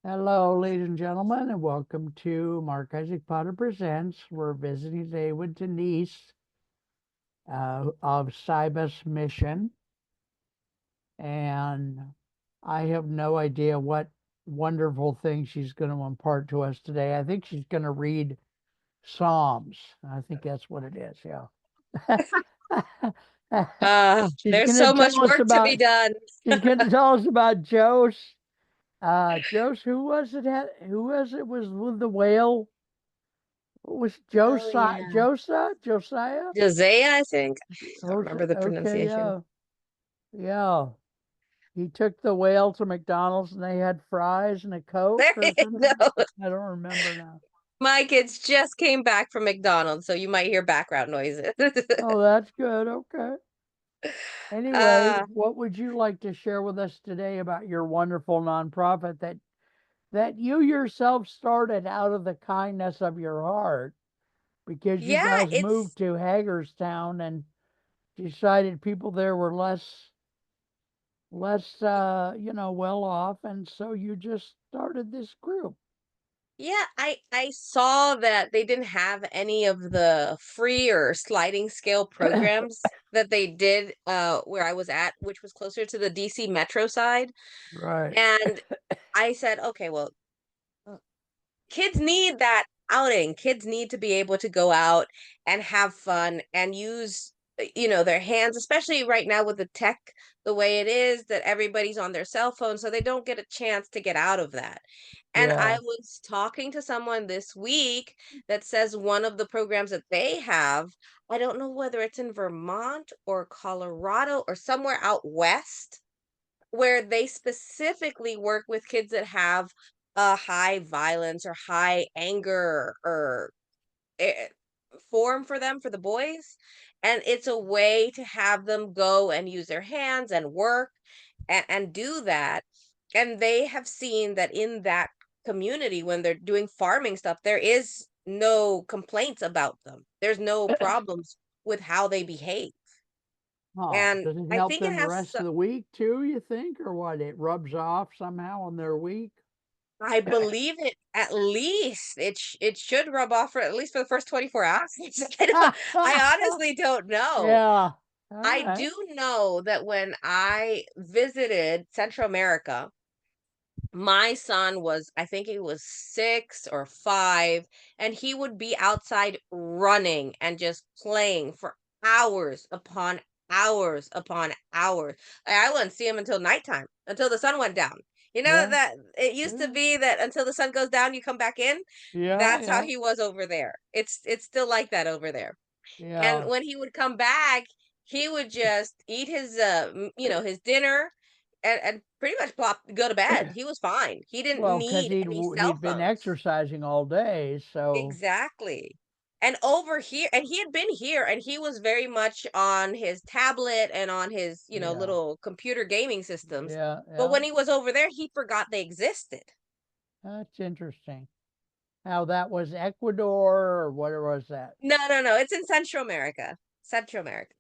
Hello, ladies and gentlemen, and welcome to Mark Isaac Potter Presents. We're visiting today with Denise of Cibus Mission, and I have no idea what wonderful thing she's going to impart to us today. I think she's going to read Psalms. I think that's what it is, yeah. She's There's going so to much tell us work to about be done. she's going to tell us about Jose. Jose, who was it was with the whale? What was Oh yeah. Josiah? Josiah, I think. I don't remember Jose, the okay, pronunciation. yeah. Yeah. He took the whale to McDonald's and they had fries and a There Coke or you something. go. I don't remember now. My kids just came back from McDonald's, so you might hear background noises. Oh, that's good. Okay. Anyway, uh, what would you like to share with us today about your wonderful nonprofit that you yourself started out of the kindness of your heart because you yeah, guys moved it's to Hagerstown and decided people there were less well off, and so you just started this group. yeah, I saw that they didn't have any of the free or sliding scale programs that they did where I was at, which was closer to the DC Metro side. Right. And I said, okay, well, kids need that outing. Kids need to be able to go out and have fun and use, their hands, especially right now with the tech the way it is that everybody's on their cell phone, so they don't get a chance to get out of that. And I Yeah. was talking to someone this week that says one of the programs that they have, I don't know whether it's in Vermont or Colorado or somewhere out west, where they specifically work with kids that have a high violence or high anger or eh, form for them, for the boys. And it's a way to have them go and use their hands and work and do that. And they have seen that in that community, when they're doing farming stuff, there is no complaints about them. There's no problems with how they behave. Oh, And does it I help think it them the has rest of the week too, you think, or what? It rubs off somehow on their week? I believe it at least it should rub off for at least for the first 24 hours. I honestly don't know. Yeah. All I right. do know that when I visited Central America, my son was, I think he was 6 or 5, and he would be outside running and just playing for hours upon hours upon hours. I wouldn't see him until nighttime, until the sun went down. You know Yeah. that it used to Yeah. be that until the sun goes down, you come back in. Yeah. That's how Yeah. he was over there. It's still like that over there. And Yeah. when he would come back, he would just eat his his dinner and pretty much go to bed. He was fine. He didn't Well, because need any cell he'd been phones. exercising all day, so Exactly. And over here, and he had been here, and he was very much on his tablet and on his, yeah. little computer gaming systems. Yeah. But Yeah. when he was over there, he forgot they existed. That's interesting. Now that was Ecuador or what was that? No, no, no. It's in Central America. Central America.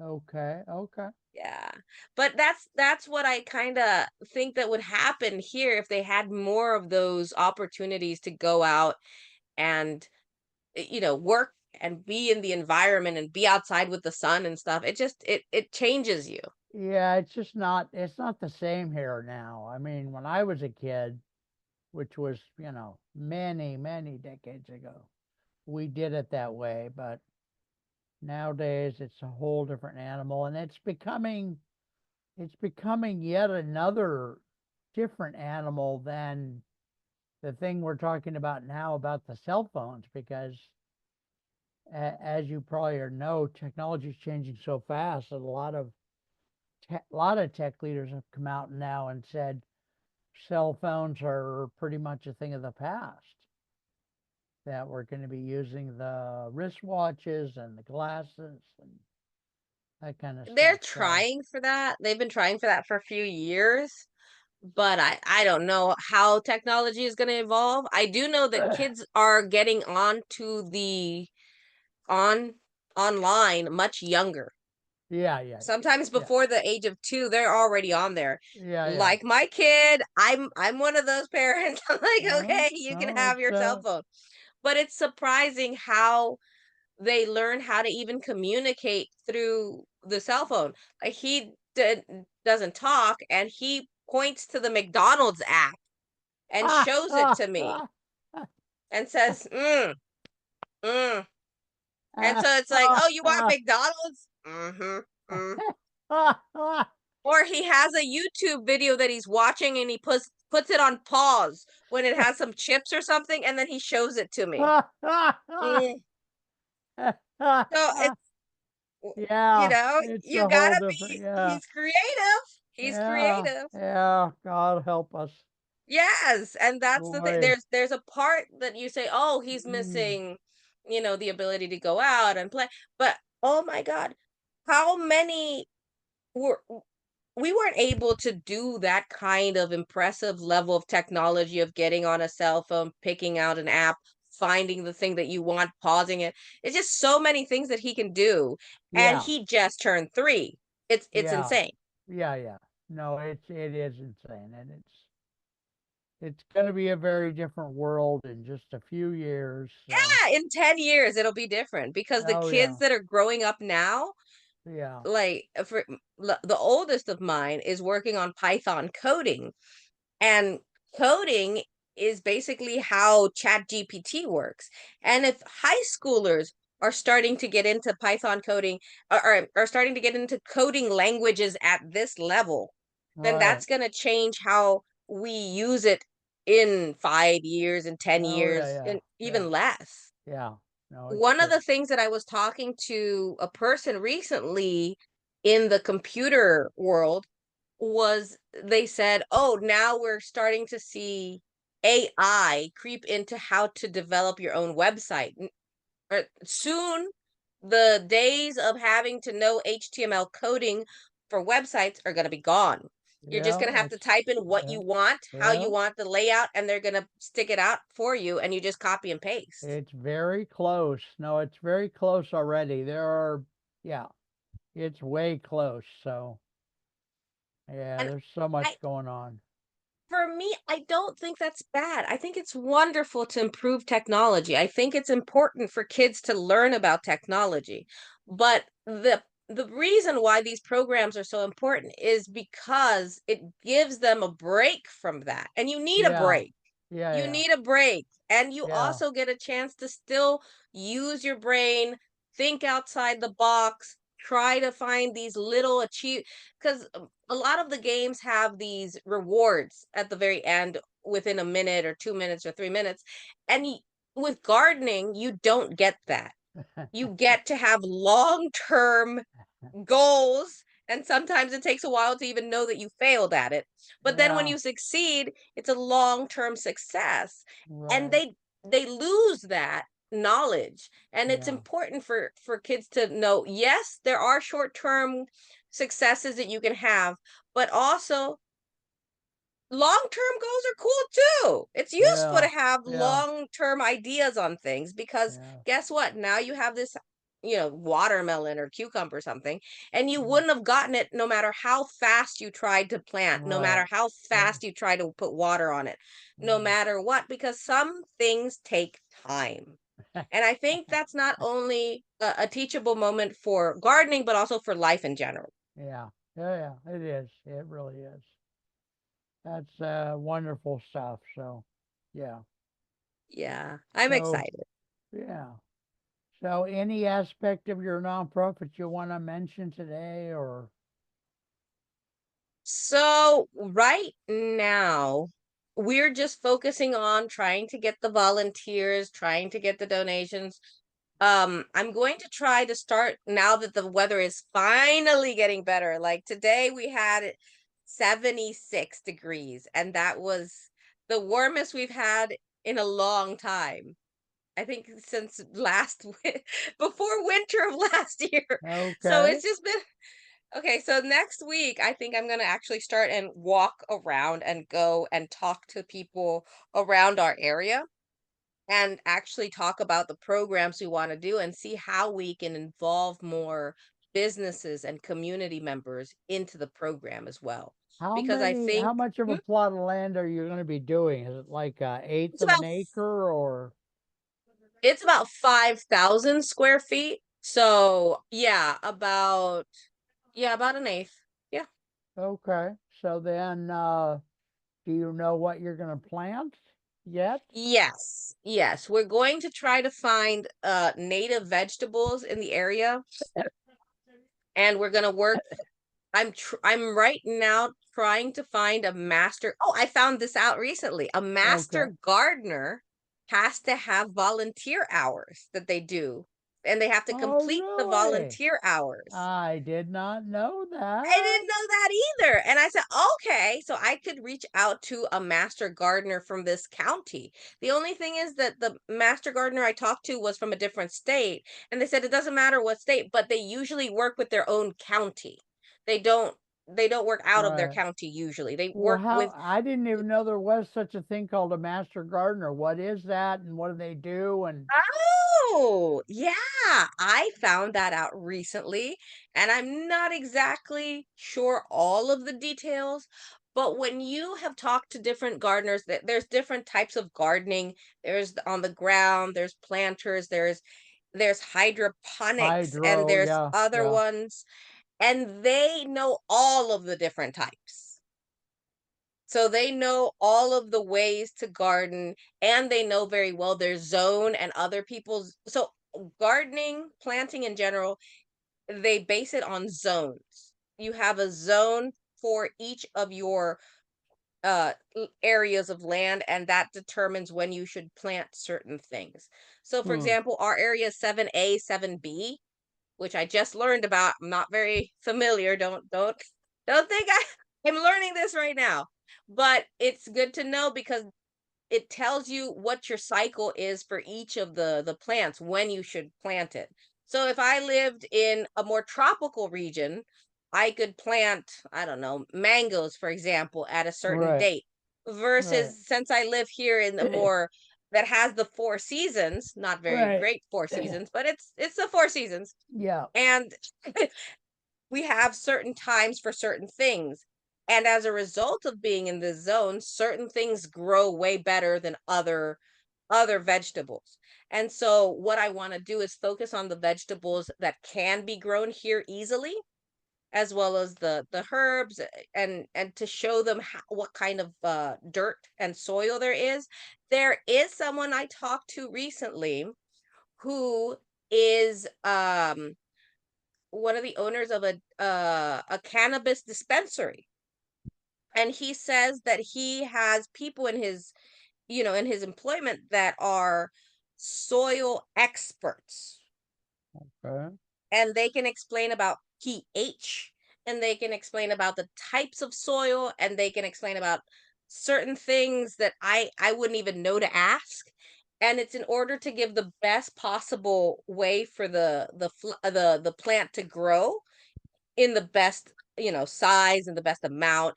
Okay. Okay. Yeah. But that's what I kind of think that would happen here if they had more of those opportunities to go out and work and be in the environment and be outside with the sun and stuff. It changes you. Yeah, it's not the same here now. I mean, when I was a kid, which was, many, many decades ago, we did it that way, but nowadays it's a whole different animal and it's becoming yet another different animal than the thing we're talking about now about the cell phones because as you probably know, technology is changing so fast that a lot of tech leaders have come out now and said cell phones are pretty much a thing of the past. That we're going to be using the wristwatches and the glasses and that kind of They're stuff. So trying for that. They've been trying for that for a few years, but I don't know how technology is going to evolve. I do know that kids are getting on to the on online much younger. Yeah, yeah, Sometimes yeah. before the age of 2, they're already on there. Yeah, yeah. Like my kid, I'm one of those parents. I'm like, Oh, "Okay, you can oh, have it's, your cell phone." But it's surprising how they learn how to even communicate through the cell phone. Like doesn't talk, and he points to the McDonald's app and shows it to me and says, mm. And so it's like, "Oh, you want McDonald's?" Mhm. Mm. Or he has a YouTube video that he's watching and he puts it on pause when it has some chips or something, and then he shows it to me. Mm. So it's Yeah, it's you a whole gotta different, be yeah, he's creative. He's yeah, creative. yeah, God help us. Yes, and that's the thing. Boy. There's a part that you say, "Oh, he's Mm. missing, the ability to go out and play." But oh my God, how many were we weren't able to do that kind of impressive level of technology of getting on a cell phone, picking out an app, finding the thing that you want, pausing it. It's just so many things that he can do, and Yeah, he just turned 3. It's yeah, insane. yeah, yeah. No, it is insane, and it's gonna be a very different world in just a few years, so Yeah, in 10 years it'll be different because the oh, kids yeah, that are growing up now, yeah, like the oldest of mine is working on Python coding. And coding is basically how ChatGPT works. And if high schoolers are starting to get into Python coding, or are starting to get into coding languages at this level, then right. that's going to change how we use it in 5 years and 10 Oh, yeah, years yeah, and yeah, even less. yeah. No, it's One of true. the things that I was talking to a person recently in the computer world was they said, "Oh, now we're starting to see AI creep into how to develop your own website." Soon, the days of having to know HTML coding for websites are going to be gone. You're just going Yeah, to have to type in what yeah, you want, how yeah. you want the layout, and they're going to stick it out for you, and you just copy and paste. It's very close. No, it's very close already. Yeah, it's way close. So, yeah, And there's so I much going on. For me, I don't think that's bad. I think it's wonderful to improve technology. I think it's important for kids to learn about technology. But the reason why these programs are so important is because it gives them a break from that. And you need a Yeah, break. yeah, You yeah, need a break, and you yeah, also get a chance to still use your brain, think outside the box, try to find these little achieve because a lot of the games have these rewards at the very end within a minute or 2 minutes or 3 minutes. And with gardening, you don't get that. You get to have long-term goals, and sometimes it takes a while to even know that you failed at it. But then when yeah, you succeed, it's a long-term success. And right. they lose that knowledge. And it's Yeah, important for kids to know, yes, there are short-term successes that you can have, but also long-term goals are cool too. It's useful yeah, to have yeah, long-term ideas on things because yeah, guess what? Now you have this, watermelon or cucumber or something, and you mm, wouldn't have gotten it no matter how fast you tried to plant, no matter right. how Yeah, fast you try to put water on it, no yeah. matter what, because some things take time. And I think that's not only a teachable moment for gardening, but also for life in general. Yeah, yeah, yeah, it is. It really is. That's wonderful stuff. So, yeah. Yeah, I'm So, excited. yeah. So, any aspect of your nonprofit you want to mention today, or So right now, we're just focusing on trying to get the volunteers, trying to get the donations. I'm going to try to start now that the weather is finally getting better. Like today we had 76 degrees, and that was the warmest we've had in a long time. I think since before winter of last year. So okay? it's just been Okay, so next week, I think I'm going to actually start and walk around and go and talk to people around our area and actually talk about the programs we want to do and see how we can involve more businesses and community members into the program as well. How Because I many, how think much of a hmm, plot of land are you going to be doing? Is it like a eighth it's of an about acre or? it's about 5,000 square feet. So yeah, about an eighth. Yeah. Okay. So then, do you know what you're going to plant yet? Yes, yes. We're going to try to find native vegetables in the area, and we're gonna work. I'm right now trying to find a master. Oh, I found this out recently. A Okay. master gardener has to have volunteer hours that they do, and they have to Oh, complete the really? volunteer hours. I did not know I that. didn't know that either. And I said, okay, so I could reach out to a master gardener from this county. The only thing is that the master gardener I talked to was from a different state. And they said it doesn't matter what state, but they usually work with their own county. They don't they don't work out of their Right. county usually. They Well, work with I didn't even know there was such a thing called a master gardener. What is that and what do they do? And Oh, yeah. I found that out recently, and I'm not exactly sure all of the details. But when you have talked to different gardeners, that there's different types of gardening. There's on the ground, there's planters, there's hydroponics, and hydro, there's yeah, other yeah. ones, and they know all of the different types. So they know all of the ways to garden, and they know very well their zone and other people's. So gardening, planting in general, they base it on zones. You have a zone for each of your areas of land, and that determines when you should plant certain things. So for Hmm. example, our area is 7A, 7B, which I just learned about. I'm not very familiar. Don't think I'm learning this right now. But it's good to know because it tells you what your cycle is for each of the plants when you should plant it. So if I lived in a more tropical region, I could plant, I don't know, mangoes, for example, at a certain Right, date. right, Versus since I live here in the more that has the four seasons, not very right. great four seasons, but it's the four seasons. Yeah, And we have certain times for certain things. And as a result of being in this zone, certain things grow way better than other vegetables. And so what I want to do is focus on the vegetables that can be grown here easily, as well as the herbs, and to show them what kind of dirt and soil there is. There is someone I talked to recently who is one of the owners of a cannabis dispensary, and he says that he has people in his in his employment that are soil experts, okay, and they can explain about pH, and they can explain about the types of soil, and they can explain about certain things that I wouldn't even know to ask. And it's in order to give the best possible way for the plant to grow in the best, size and the best amount.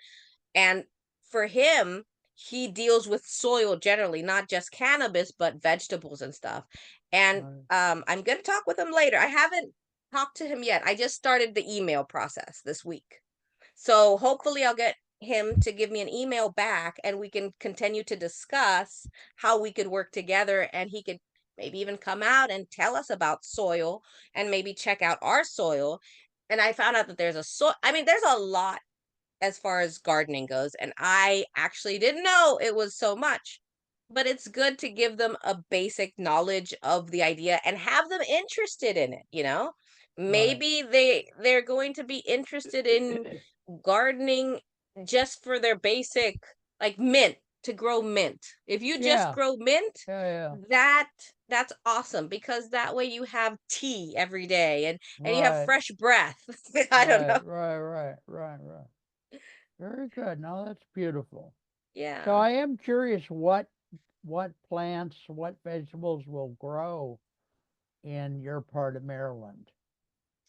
And for him, he deals with soil generally, not just cannabis, but vegetables and stuff. And right. I'm going to talk with him later. I haven't talked to him yet. I just started the email process this week. So hopefully I'll get him to give me an email back, and we can continue to discuss how we could work together, and he could maybe even come out and tell us about soil and maybe check out our soil. And I found out that there's a I mean, there's a lot as far as gardening goes, and I actually didn't know it was so much. But it's good to give them a basic knowledge of the idea and have them interested in it. Right. Maybe they're going to be interested in gardening just for their basic, like mint, to grow mint. If you just Yeah, grow mint, yeah, yeah. that that's awesome, because that way you have tea every day, and you have Right, fresh breath. I don't right, know. right, right, right, right. Very good. No, that's beautiful. So Yeah. I am curious what plants, what vegetables will grow in your part of Maryland.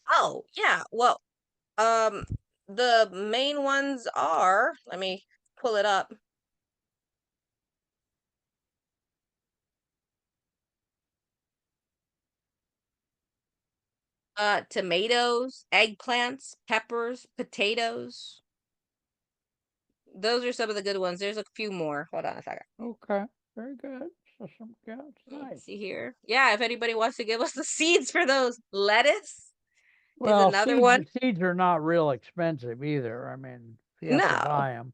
Oh, yeah. Well, um, the main ones are, let me pull it up. Tomatoes, eggplants, peppers, potatoes. Those are some of the good ones. There's a few more. Hold on a second. Okay. Very good. So some yeah, it's nice. Let's see here. Yeah, if anybody wants to give us the seeds for those. Lettuce is Well, another one. seeds are not real expensive either. I mean, if you have to No. buy them.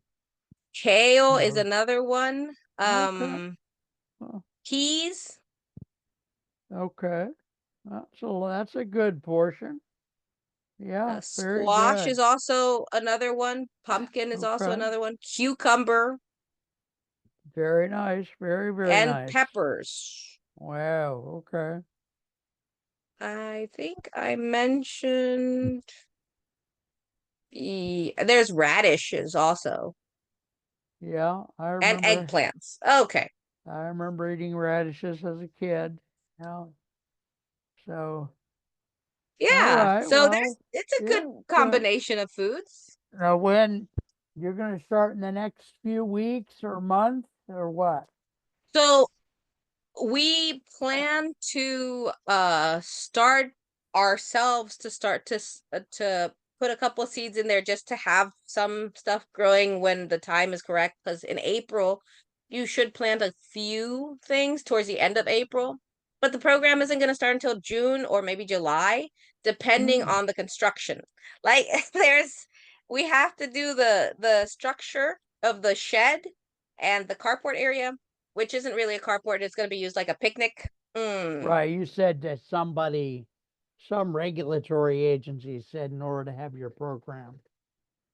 Kale is So, another one. okay. Well, Peas, okay. So that's a good portion. Yeah, very squash is good. also another one. Pumpkin is also Okay. another one. Cucumber Very nice. Very, very and nice. peppers. Wow. Okay. I think I mentioned there's radishes also Yeah, and eggplants. Okay. I remember eating radishes as a kid. Yeah. So, all Yeah. right. So Well, it's a yeah, good good. combination of foods. Now, when you're going to start in the next few weeks or month or what? So we plan to start ourselves to to put a couple seeds in there just to have some stuff growing when the time is correct, because in April you should plant a few things towards the end of April, but the program isn't going to start until June or maybe July, depending Hmm. on the construction. Like there's we have to do the structure of the shed and the carport area, which isn't really a carport, it's gonna be used like a picnic. Mm. Right. You said that some regulatory agency said in order to have your program,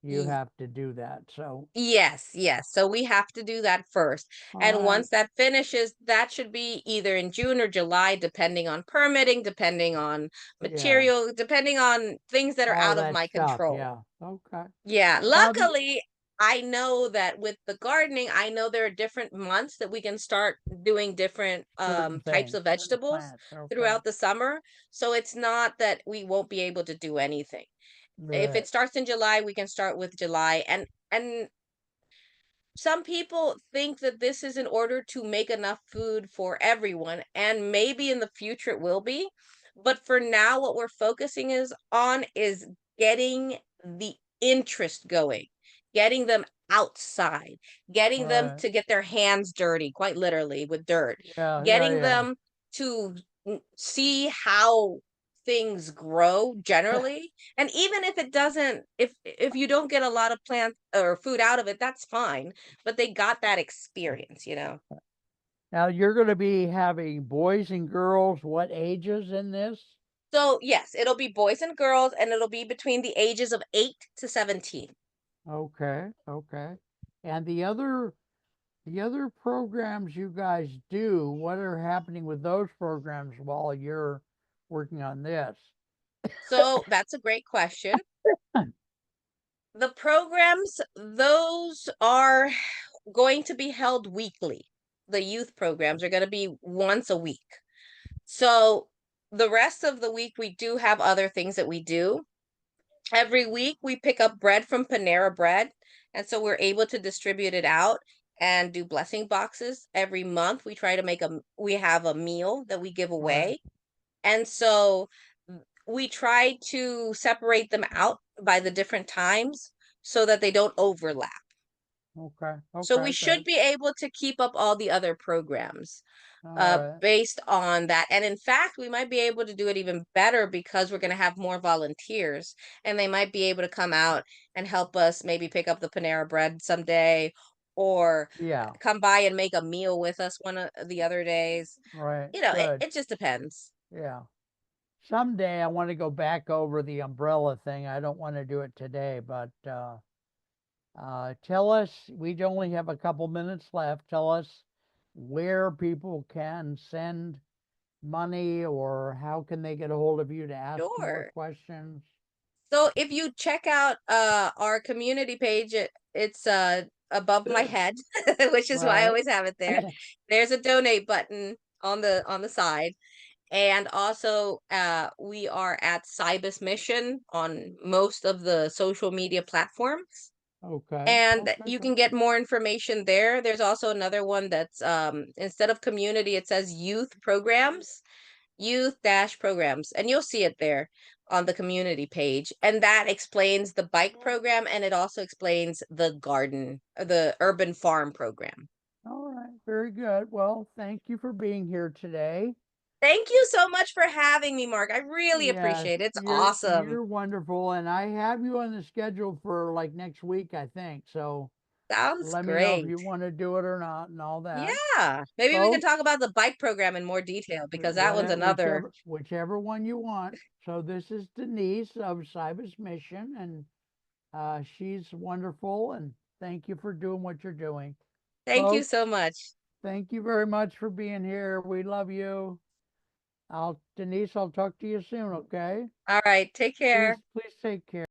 you Y have to do that. So, yes, yes, so we have to do that first, all and right. once that finishes, that should be either in June or July, depending on permitting, depending on Yeah. material, depending on things that are All out of that my stuff. control. Yeah. Okay. Yeah, Now the luckily, I know that with the gardening, I know there are different months that we can start doing different certain types things, of certain vegetables plants. Okay. throughout the summer. So it's not that we won't be able to do anything. If Right. it starts in July, we can start with July. And some people think that this is in order to make enough food for everyone, and maybe in the future it will be. But for now, what we're focusing is on is getting the interest going, getting them outside, getting them Right. to get their hands dirty, quite literally with dirt, Yeah. Yeah. getting Yeah. them to see how things grow generally. And even if it doesn't, if you don't get a lot of plant or food out of it, that's fine, but they got that experience, you know. Now you're going to be having boys and girls, what ages in this? So yes, it'll be boys and girls, and it'll be between the ages of 8 to 17. Okay, okay. And the other programs you guys do, what are happening with those programs while you're working on this? So that's a great question. The programs, those are going to be held weekly. The youth programs are going to be once a week. So the rest of the week, we do have other things that we do. Every week, we pick up bread from Panera Bread, and so we're able to distribute it out and do blessing boxes. Every month, we try to we have a meal that we give Right. away. And so we try to separate them out by the different times so that they don't overlap. Okay. So we Okay, should good. be able to keep up all the other programs All right. based on that. And in fact, we might be able to do it even better because we're going to have more volunteers, and they might be able to come out and help us maybe pick up the Panera bread someday, or Yeah. come by and make a meal with us one of the other days. Right. You know, Good. it just depends. Yeah. Someday I want to go back over the umbrella thing. I don't want to do it today, but tell us, we only have a couple minutes left. Tell us where people can send money or how can they get a hold of you to ask more Sure. questions? So if you check out our community page, it's above my head, which is why I Right. always have it there. There's a donate button on the side. And also we are at Cibus Mission on most of the social media platforms. Okay. And Okay. you Good. can get more information there. There's also another one that's instead of community, it says youth programs, youth dash programs, and you'll see it there. on the community page, and that explains the bike program, and it also explains the urban farm program. All right, very good. Well, thank you for being here today. Thank you so much for having me, Mark. I really Yes, appreciate it. It's awesome. you're wonderful, and I have you on the schedule for like next week, I think. So Sounds let me know if great. you want to do it or not, and all that, Yeah. Maybe we can talk folks. about the bike program in more detail because that one's Whatever, another. whichever one you want. So this is Denise of Cibus Mission, and she's wonderful. And thank you for doing what you're doing, Thank you folks. so much. Thank you very much for being here. We love you. Denise, I'll talk to you soon. Okay. All right. Take care. Please take care.